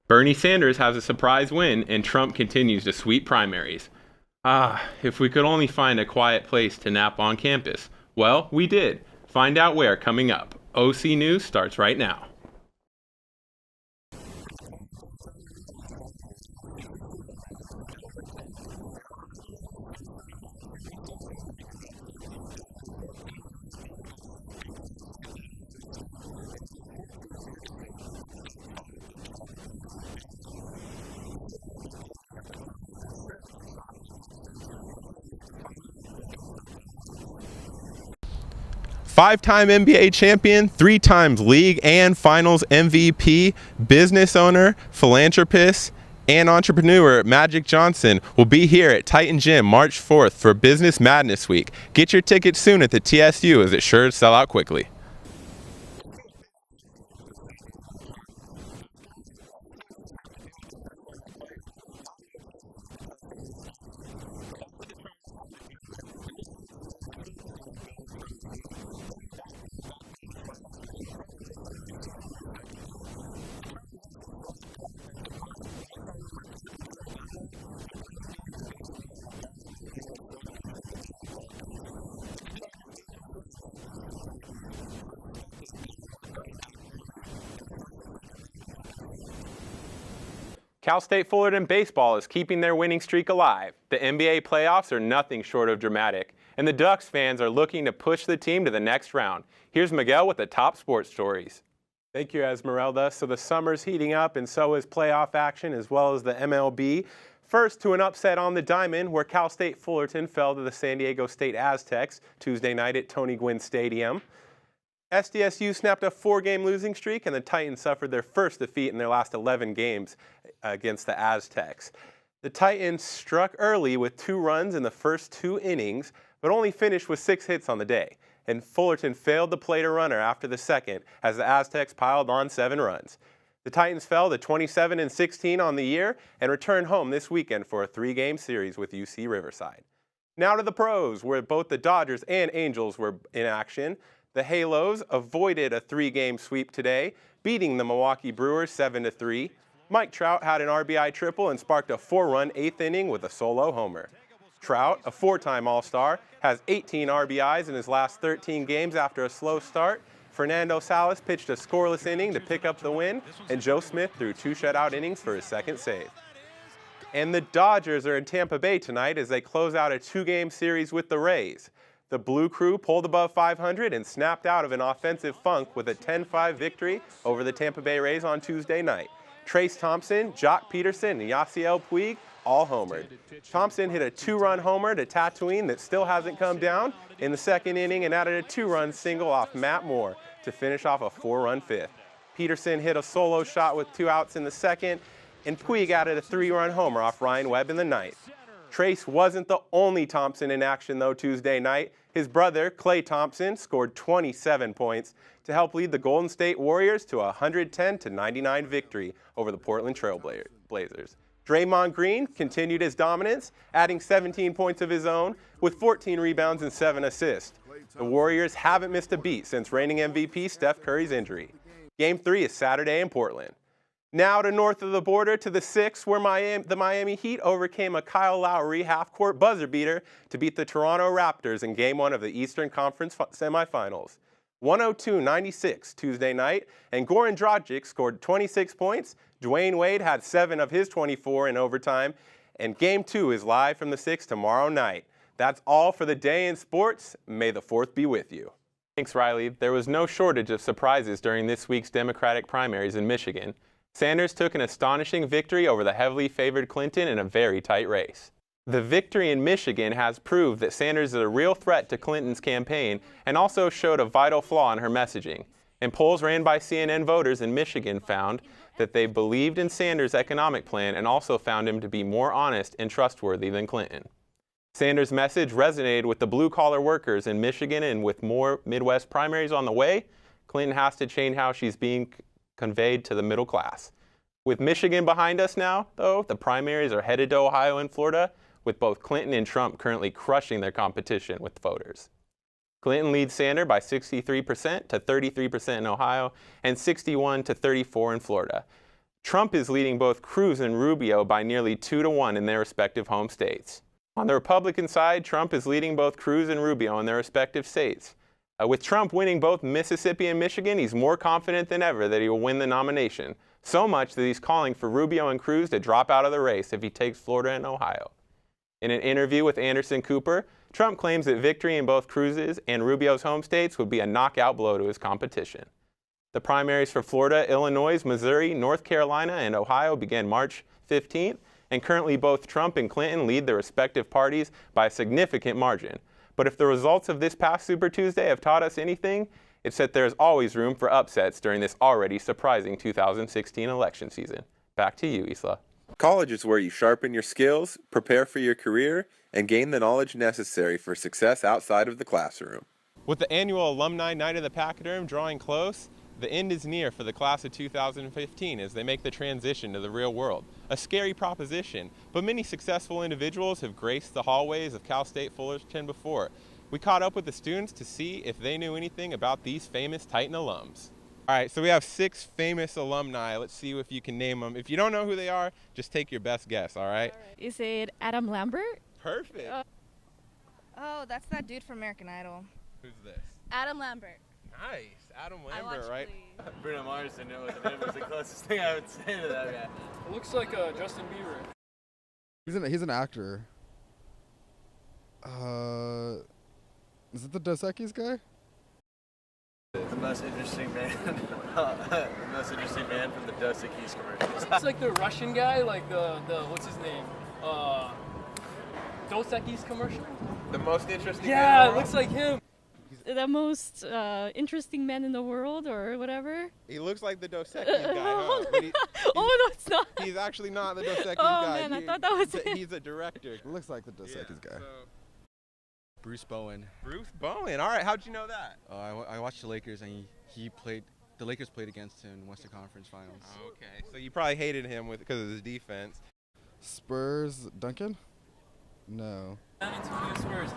Bernie Sanders has a surprise win, and Trump continues to sweep primaries. If we could only find a quiet place to nap on campus. Well, we did. Find out where coming up. OC News starts right now. Five-time NBA champion, three times league and finals MVP, business owner, philanthropist, and entrepreneur Magic Johnson will be here at Titan Gym March 4th for Business Madness Week. Get your tickets soon at the TSU, as it's sure to sell out quickly. Cal State Fullerton baseball is keeping their winning streak alive. The NBA playoffs are nothing short of dramatic, and the Ducks fans are looking to push the team to the next round. Here's Miguel with the top sports stories. Thank you, Esmeralda. So the summer's heating up, and so is playoff action as well as the MLB. First, to an upset on the diamond, where Cal State Fullerton fell to the San Diego State Aztecs Tuesday night at Tony Gwynn Stadium. SDSU snapped a 4-game losing streak, and the Titans suffered their first defeat in their last 11 games against the Aztecs. The Titans struck early with 2 runs in the first 2 innings, but only finished with 6 hits on the day. And Fullerton failed to plate a runner after the second as the Aztecs piled on 7 runs. The Titans fell to 27-16 on the year and returned home this weekend for a 3-game series with UC Riverside. Now to the pros, where both the Dodgers and Angels were in action. The Halos avoided a 3-game sweep today, beating the Milwaukee Brewers 7-3. Mike Trout had an RBI triple and sparked a 4-run 8th inning with a solo homer. Trout, a 4-time All-Star, has 18 RBIs in his last 13 games after a slow start. Fernando Salas pitched a scoreless inning to pick up the win, and Joe Smith threw 2 shutout innings for his second save. And the Dodgers are in Tampa Bay tonight as they close out a 2-game series with the Rays. The Blue Crew pulled above 500 and snapped out of an offensive funk with a 10-5 victory over the Tampa Bay Rays on Tuesday night. Trace Thompson, Jock Peterson, and Yasiel Puig all homered. Thompson hit a 2-run homer to Tatooine that still hasn't come down in the second inning and added a 2-run single off Matt Moore to finish off a 4-run 5th. Peterson hit a solo shot with 2 outs in the second, and Puig added a 3-run homer off Ryan Webb in the ninth. Trace wasn't the only Thompson in action, though, Tuesday night. His brother, Klay Thompson, scored 27 points to help lead the Golden State Warriors to a 110-99 victory over the Portland Trail Blazers. Draymond Green continued his dominance, adding 17 points of his own with 14 rebounds and 7 assists. The Warriors haven't missed a beat since reigning MVP Steph Curry's injury. Game 3 is Saturday in Portland. Now to north of the border to the 6, where the Miami Heat overcame a Kyle Lowry half-court buzzer beater to beat the Toronto Raptors in Game 1 of the Eastern Conference semifinals. 102-96 Tuesday night, and Goran Dragic scored 26 points. Dwayne Wade had 7 of his 24 in overtime, and Game 2 is live from the 6 tomorrow night. That's all for the day in sports. May the 4th be with you. Thanks, Riley. There was no shortage of surprises during this week's Democratic primaries in Michigan. Sanders took an astonishing victory over the heavily favored Clinton in a very tight race. The victory in Michigan has proved that Sanders is a real threat to Clinton's campaign and also showed a vital flaw in her messaging. And polls ran by CNN voters in Michigan found that they believed in Sanders' economic plan and also found him to be more honest and trustworthy than Clinton. Sanders' message resonated with the blue-collar workers in Michigan, and with more Midwest primaries on the way, Clinton has to change how she's being conveyed to the middle class. With Michigan behind us now, though, the primaries are headed to Ohio and Florida, with both Clinton and Trump currently crushing their competition with voters. Clinton leads Sanders by 63% to 33% in Ohio and 61% to 34% in Florida. Trump is leading both Cruz and Rubio by nearly 2-1 in their respective home states. On the Republican side, Trump is leading both Cruz and Rubio in their respective states. With Trump winning both Mississippi and Michigan, he's more confident than ever that he will win the nomination, so much that he's calling for Rubio and Cruz to drop out of the race if he takes Florida and Ohio. In an interview with Anderson Cooper, Trump claims that victory in both Cruz's and Rubio's home states would be a knockout blow to his competition. The primaries for Florida, Illinois, Missouri, North Carolina, and Ohio began March 15th, and currently both Trump and Clinton lead their respective parties by a significant margin. But if the results of this past Super Tuesday have taught us anything, it's that there's always room for upsets during this already surprising 2016 election season. Back to you, Isla. College is where you sharpen your skills, prepare for your career, and gain the knowledge necessary for success outside of the classroom. With the annual Alumni Night of the Pachyderm drawing close, the end is near for the class of 2015 as they make the transition to the real world. A scary proposition, but many successful individuals have graced the hallways of Cal State Fullerton before. We caught up with the students to see if they knew anything about these famous Titan alums. All right, so we have 6 famous alumni. Let's see if you can name them. If you don't know who they are, just take your best guess, all right? Is it Adam Lambert? Perfect. Oh, that's that dude from American Idol. Who's this? Adam Lambert. Nice. Adam Lambert, right? Bruno Mars, I know it was the closest thing I would say to that guy. It looks like Justin Bieber. He's an actor. Is it the Dos Equis guy? The most interesting man. The most interesting man from the Dos Equis commercials. It's like the Russian guy, like the what's his name? Dos Equis commercial? The most interesting Yeah, man in it the looks like him. The most interesting man in the world, or whatever. He looks like the Dos Equis guy, huh? But Oh, no, it's not. he's actually not the Dos Equis Oh, guy. man, I thought that was him. He's a director. It looks like the Dos Equis guy. Bruce Bowen. Bruce Bowen. All right, how'd you know that? I watched the Lakers, and the Lakers played against him in the Western Conference Finals. Okay, so you probably hated him because of his defense. Spurs, Duncan? No. San Antonio Spurs.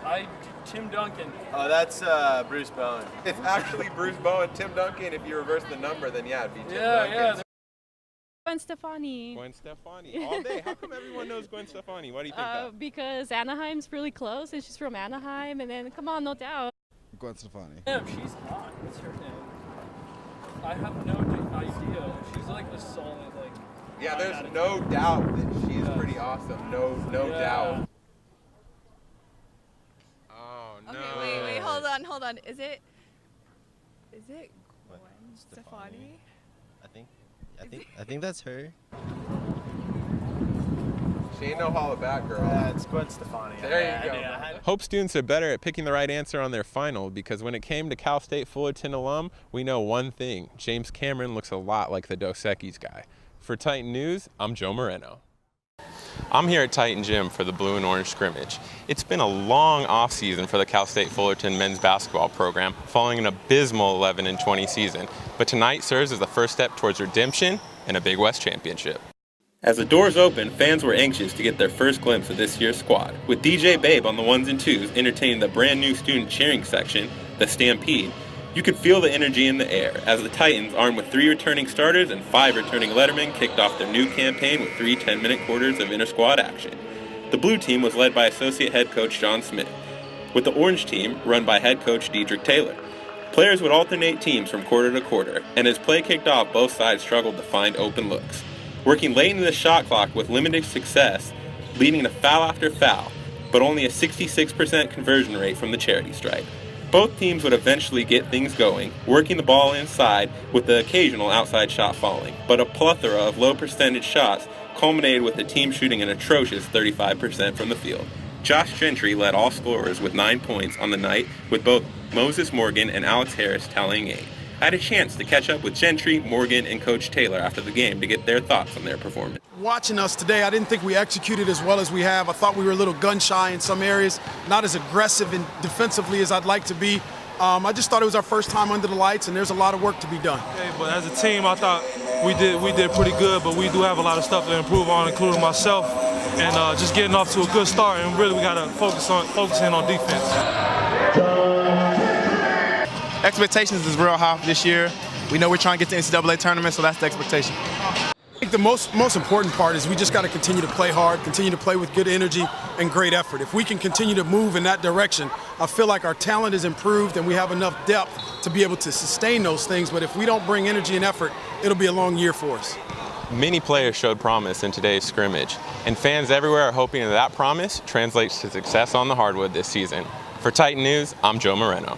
Tim Duncan. Oh, that's Bruce Bowen. It's actually Bruce Bowen. Tim Duncan, if you reverse the number, then yeah, it'd be Tim Duncan. Yeah. Gwen Stefani. Gwen Stefani. All day. How come everyone knows Gwen Stefani? Why do you think that? Because Anaheim's really close, and she's from Anaheim, and then, come on, no doubt. Gwen Stefani. Damn, she's hot. What's her name? I have no idea. She's like a solid, like... Yeah, there's no doubt that she's pretty awesome. No doubt. Oh, no. Okay, wait, hold on. Is it Gwen Stefani? I think that's her. She ain't no holla back girl. Yeah, it's Gwen Stefani. There you go. Hope students are better at picking the right answer on their final, because when it came to Cal State Fullerton alum, we know one thing. James Cameron looks a lot like the Dos Equis guy. For Titan News, I'm Joe Moreno. I'm here at Titan Gym for the blue and orange scrimmage. It's been a long offseason for the Cal State Fullerton men's basketball program, following an abysmal 11-20 season. But tonight serves as the first step towards redemption and a Big West championship. As the doors opened, fans were anxious to get their first glimpse of this year's squad, with DJ Babe on the ones and twos entertaining the brand new student cheering section, the Stampede. You could feel the energy in the air as the Titans, armed with 3 returning starters and 5 returning lettermen, kicked off their new campaign with 3 10-minute quarters of inter-squad action. The blue team was led by associate head coach John Smith, with the orange team run by head coach Diedrich Taylor. Players would alternate teams from quarter to quarter, and as play kicked off, both sides struggled to find open looks. Working late into the shot clock with limited success, leading to foul after foul, but only a 66% conversion rate from the charity stripe. Both teams would eventually get things going, working the ball inside with the occasional outside shot falling, but a plethora of low percentage shots culminated with the team shooting an atrocious 35% from the field. Josh Gentry led all scorers with 9 points on the night, with both Moses Morgan and Alex Harris tallying 8. I had a chance to catch up with Gentry, Morgan, and Coach Taylor after the game to get their thoughts on their performance. Watching us today, I didn't think we executed as well as we have. I thought we were a little gun-shy in some areas, not as aggressive and defensively as I'd like to be. I just thought it was our first time under the lights, and there's a lot of work to be done. Okay, but as a team, I thought we did pretty good, but we do have a lot of stuff to improve on, including myself, and just getting off to a good start. And really, we got to focus in on defense. Expectations is real high this year. We know we're trying to get to the NCAA tournament, so that's the expectation. I think the most important part is we just got to continue to play hard, continue to play with good energy and great effort. If we can continue to move in that direction, I feel like our talent is improved and we have enough depth to be able to sustain those things. But if we don't bring energy and effort, it'll be a long year for us. Many players showed promise in today's scrimmage, and fans everywhere are hoping that promise translates to success on the hardwood this season. For Titan News, I'm Joe Moreno.